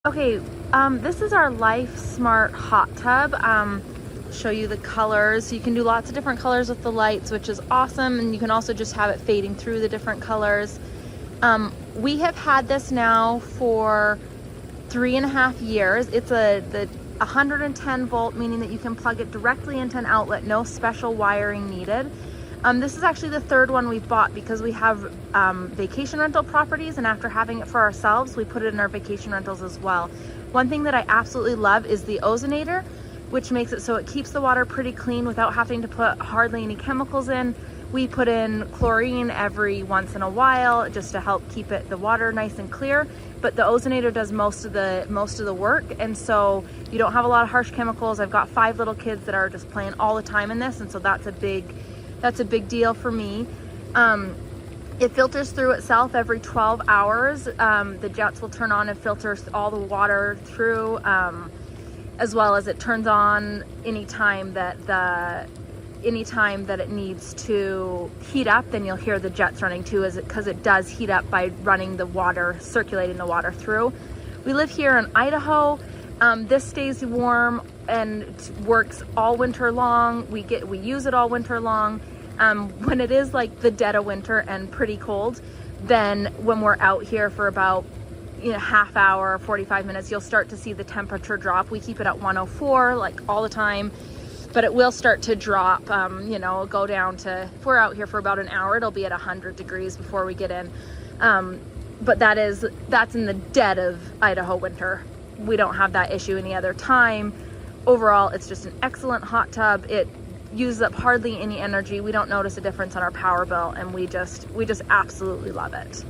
Okay, this is our Lifesmart hot tub. Show you the colors. You can do lots of different colors with the lights, which is awesome, and you can also just have it fading through the different colors. We have had this now for 3.5 years. It's the 110 volt, meaning that you can plug it directly into an outlet, no special wiring needed. This is actually the third one we've bought because we have vacation rental properties, and after having it for ourselves, we put it in our vacation rentals as well. One thing that I absolutely love is the ozonator, which makes it so it keeps the water pretty clean without having to put hardly any chemicals in. We put in chlorine every once in a while just to help keep the water nice and clear, but the ozonator does most of the work, and so you don't have a lot of harsh chemicals. I've got 5 little kids that are just playing all the time in this, and so that's a big deal for me. It filters through itself every 12 hours. The jets will turn on and filter all the water through, as well as it turns on anytime that it needs to heat up. Then you'll hear the jets running too, because it does heat up by running the water, circulating the water through. We live here in Idaho. This stays warm and works all winter long. We use it all winter long. When it is like the dead of winter and pretty cold, then when we're out here for about half hour, 45 minutes, you'll start to see the temperature drop. We keep it at 104 like all the time, but it will start to drop. Go down to, if we're out here for about an hour, it'll be at 100 degrees before we get in. But that's in the dead of Idaho winter. We don't have that issue any other time. Overall, it's just an excellent hot tub. It uses up hardly any energy. We don't notice a difference on our power bill, and we just absolutely love it.